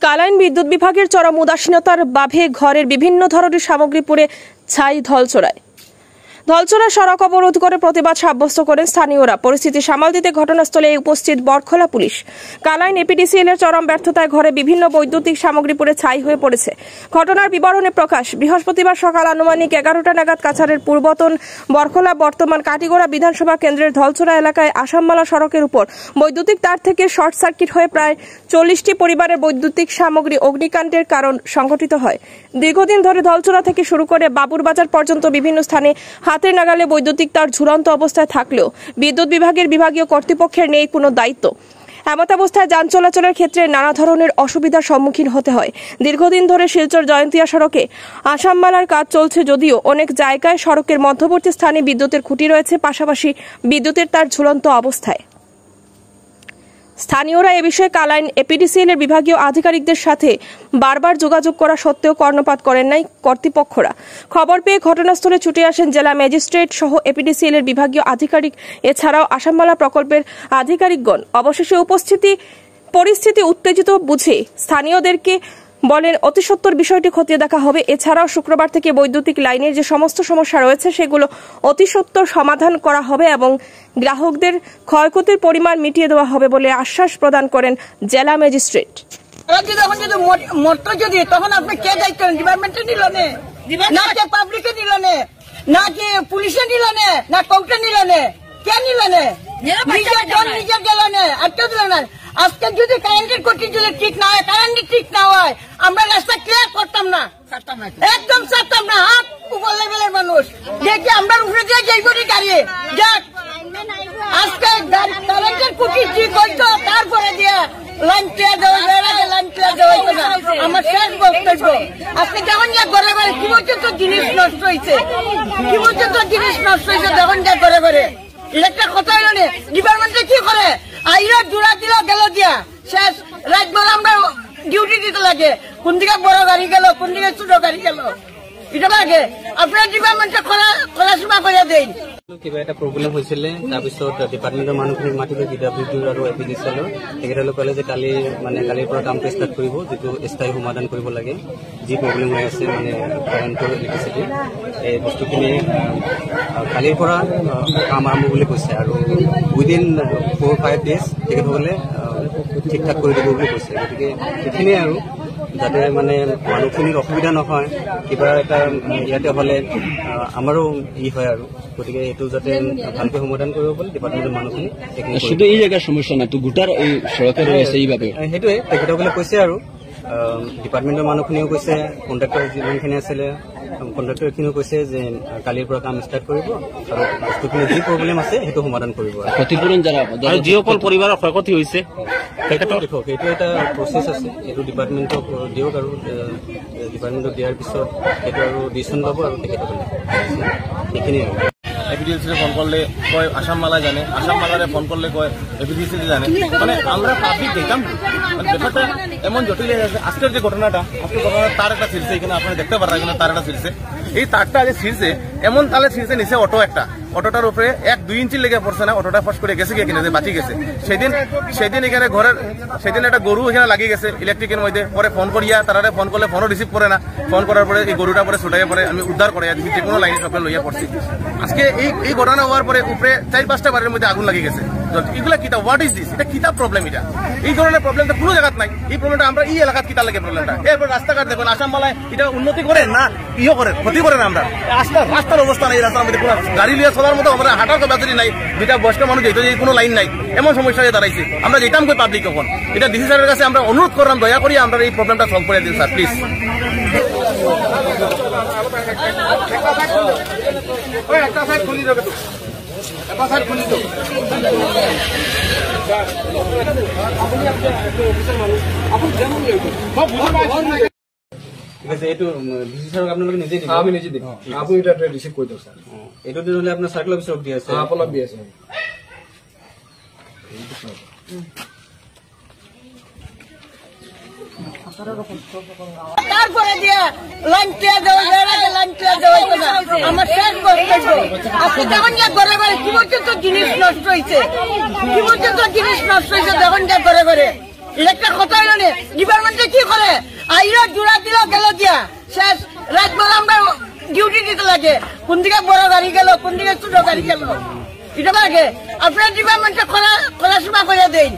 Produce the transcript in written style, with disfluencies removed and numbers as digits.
কালাইন বিদ্যুৎ বিভাগের চরম উদাসীনতার বাভে ঘরের বিভিন্ন ধরনের সামগ্রী পুড়ে ছাই ধলচড়ায়। ধলচড়া সড়ক অবরোধ করে প্রতিবাদ সাব্যস্ত করেন স্থানীয়রা। পরিস্থিতি সামাল দিতে ঘটনাস্থলে উপস্থিত বরখোলা পুলিশ। কালাইন এপিডিসিএল এর চরম ব্যর্থতায় ঘরে বিভিন্ন বৈদ্যুতিক সামগ্রী পুড়ে ছাই হয়ে পড়েছে। ঘটনার বিবরণে প্রকাশ, বৃহস্পতিবার সকাল আনুমানিক 11টা নাগাদ কাছাড়ের পূর্বতন বরখোলা বর্তমান কাটিগড়া বিধানসভা কেন্দ্রের ধলচড়া এলাকায় আসামমালা সড়কের উপর বৈদ্যুতিক তার থেকে শর্ট সার্কিট হয়ে প্রায় 40টি পরিবারের বৈদ্যুতিক সামগ্রী অগ্নিকাণ্ডের কারণ সংঘটিত হয়। দীর্ঘদিন ধরে ধলচড়া থেকে শুরু করে বাবুরবাজার পর্যন্ত বিভিন্ন স্থানে হাতের নাগালে বৈদ্যুতিক তার ঝুলন্ত অবস্থায় থাকলেও বিদ্যুৎ বিভাগের বিভাগীয় কর্তৃপক্ষের নেই কোনো দায়িত্ব। এমত অবস্থায় যান চলাচলের ক্ষেত্রে নানা ধরনের অসুবিধার সম্মুখীন হতে হয়। দীর্ঘদিন ধরে শিলচর জয়ন্তিয়া সড়কে আসামমালার কাজ চলছে, যদিও অনেক জায়গায় সড়কের মধ্যবর্তী স্থানে বিদ্যুতের খুঁটি রয়েছে, পাশাপাশি বিদ্যুতের তার ঝুলন্ত অবস্থায়। স্থানীয়রা এ বিষয়ে কালাইন এপিডিসিএল এর বিভাগীয় আধিকারিকদের সাথে বারবার যোগাযোগ করা সত্ত্বেও কর্ণপাত করেন নাই কর্তৃপক্ষরা। খবর পেয়ে ঘটনাস্থলে ছুটে আসেন জেলা ম্যাজিস্ট্রেট সহ এপিডিসিএল এর বিভাগীয় আধিকারিক, এছাড়াও আসামমালা প্রকল্পের আধিকারিকগণ। অবশেষে পরিস্থিতি উত্তেজিত বুঝে স্থানীয়দেরকে বলেন অতি সত্বর বিষয়টি খতিয়ে দেখা হবে। এছাড়াও শুক্রবার থেকে বৈদ্যুতিক লাইনের যে সমস্ত সমস্যা রয়েছে সেগুলো অতি সত্বর সমাধান করা হবে এবং গ্রাহকদের ক্ষয়ক্ষতির পরিমাণ মিটিয়ে দেওয়া হবে বলে আশ্বাস প্রদান করেন জেলা ম্যাজিস্ট্রেট। তখন আপনি কে দায়িত্ব ডিপার্টমেন্টে নিল না, কে পাবলিকে নিল না, কি পুলিশে নিল না, কোর্টে নিল কে নিল নিজের গেল আটকে দিল না। আজকে যদি কারেন্টের কোটি যদি ঠিক না হয়, কারেন্ট ঠিক না হয়, আমরা রাস্তা ক্লিয়ার করতাম না, একদম ছাড়তাম না। হাত উপর লেভেলের মানুষ দেখি আমরা উপরে দিয়ে যাইবনি গাড়ি যাক। আজকে কারেন্টের কোটি ঠিক হইতো, তারপরে দিয়ে লাইন ক্লিয়ার দেওয়া লাইন ক্লিয়ার দেওয়া হইতো না। আমার শেষ বক্তব্য, আজকে যখন যা ঘরে ঘরে কি পর্যন্ত জিনিস নষ্ট হয়েছে, কি পর্যন্ত জিনিস নষ্ট হয়েছে, যখন যা ঘরে ঘরে ইলেকট্রিক কথা হইল না। ডিপার্টমেন্টে কি করে আইরা জোড়া দিল গেল দিয়া শেষ রাত বেলা আমরা ডিউটি দিতে লাগে, কোন দিকে বড় গাড়ি গেল, কোন দিকে ছোট গাড়ি গেল, এটা লাগে আপনার ডিপার্টমেন্টে খোলাসুমা করে দেয়। কিবা এটা প্ৰব্লেম হৈছিলে, তাৰপিছত ডিপাৰ্টমেণ্টৰ মানুহখিনিক মাতিলে PWD আৰু APDCL তেখেতসকলে ক'লে যে কালিৰ পৰা কামটো ষ্টাৰ্ট কৰিব, যিটো স্থায়ী সমাধান কৰিব লাগে, যি প্ৰব্লেম হৈ আছে কাৰেণ্টৰ ইলেক্ট্ৰিচিটি, এই বস্তুখিনি কালিৰ পৰা কাম আৰম্ভ বুলি কৈছে আৰু উইদিন 4-5 days তেখেতসকলে ঠিক ঠাক কৰি দিব বুলি কৈছে। গতিকে সেইখিনিয়ে আৰু যাতে মানুহখিনিৰ অসুবিধা নহয়, কিবা এটা ইয়াতে হলে আমাৰো হয় আৰু গতিকে এইটো যাতে ভালকৈ সমাধান কৰিব পাৰি ডিপাৰ্টমেণ্টৰ মানুহখিনি। শুধু এই জায়গার সমস্যা না, তো গোটার এই সড়কের রয়েছে এইভাবে সেইটোৱে তেখেতসকলে কৈছে আৰু ডিপাৰ্টমেণ্টৰ মানুহখিনিও কৈছে, কণ্ট্ৰেক্টৰ যিমানখিনি আছিলে কণ্ট্ৰেক্টৰখিনিও কৈছে যে কালিৰ পৰা কাম ষ্টাৰ্ট কৰিব আৰু বস্তুখিনি যি প্ৰব্লেম আছে সেইটো সমাধান কৰিব। ক্ষতিপূৰণ যারা যিসকল পৰিবাৰৰ ক্ষয়ক্ষতি হৈছে তেখেতক দেখক, সেইটো এটা প্ৰচেছ আছে, এইটো ডিপাৰ্টমেণ্টক দিয়ক আৰু ডিপাৰ্টমেণ্টক দিয়াৰ পিছত সেইটো আৰু ডিচিশ্যন পাব আৰু তেখেতসকলে সেইখিনিয়ে। এপিডিসিতে ফোন করলে কয় আসামমালা জানে, আসামমালারে ফোন করলে কয় এপিডিসিতে জানে, আমরা পাবলিক দেখতাম ব্যাপারটা এমন জটিল হয়ে গেছে। আজকের যে ঘটনাটা তার একটা ছিঁড়ছে, এখানে আপনারা দেখতে পারেন, এখানে তার একটা ছিঁড়ছে, এই তারটা আগে ছিঁড়ছে এমন তালে ছিঁড়ছে নিচে অটো একটা, অটোটার উপরে 1-2 ইঞ্চি লেগে পড়ছে না, অটোটা ফাঁস করে গেছে গিয়ে কিনে বাঁচি গেছে। সেদিন এখানে ঘরের সেদিন একটা গরু এখানে লাগিয়ে গেছে ইলেকট্রিকের মধ্যে, পরে ফোন করিয়া তারা ফোন করলে ফোনও রিসিভ করে না, ফোন করার পরে এই গরুটা পরে ছুটাইয়া পরে আমি উদ্ধার করে যে কোনো লাইনে সকালে লইয়া পড়ছি। আজকে এই ঘটনা হওয়ার পরে উপরে 4-5টা বাড়ির মধ্যে আগুন লাগিয়ে গেছে। এগুলা কিতা, হোয়াট ইজ দিস, এটা কিতা প্রবলেম? এটা এই ধরনের প্রবলেমটা কোনো জায়গাত নাই। এই প্রবলেমটা আমরা এই এলাকাত কিতা লাগে প্রবলেমটা। এরপর রাস্তাঘাট দেখুন, আসামমালায় এটা উন্নতি করে না করে ক্ষতি করে না। আমরা রাস্তার অবস্থা নাই, রাস্তার মধ্যে কোনো গাড়ি লিয়ে চলার মতো আমরা হাঁটার ক্যাপাসিটি নাই, যেটা বয়স্ক মানুষ যেত যে কোনো লাইন নাই, এমন সমস্যা দাঁড়াইছে। আমরা যেতাম কই পাবলিক এখন, এটা ডিসি স্যারের কাছে আমরা অনুরোধ করলাম দয়া করি আমরা এই প্রবলেমটা সলভ করে দিন স্যার প্লিজ। ঠিক আছে, এইটো ডিসি স্যারক আপোনালোকে নিজে দিব? আমি নিজে দিম, আপুনি এটা ৰিচিভ কৰি দিয়ক স্যাৰ। এইটো দিলে আপোনাৰ চাৰ্কেল অফিচক দি আছে? আপোনাক দি আছে। তারপরে দিয়ে লাইন ক্লিয়ার দেওয়া যায় না, লাইন ক্লিয়ার দেওয়া যায় না। আমার শেষ বক্তব্য, আপনি যখন যা ঘরে ঘরে কি পর্যন্ত জিনিস নষ্ট হয়েছে, কি পর্যন্ত জিনিস নষ্ট হয়েছে যখন যা ঘরে ঘরে, এটা একটা কথা হইল না। ডিপার্টমেন্টে কি করে আইরা জোড়া দিল গেল দিয়া শেষ রাত বেলা আমরা ডিউটি দিতে লাগে, কোন দিকে বড় গাড়ি গেল, কোন দিকে ছোট গাড়ি গেল, এটা লাগে আপনার ডিপার্টমেন্টে খোলা সময় করে দেন।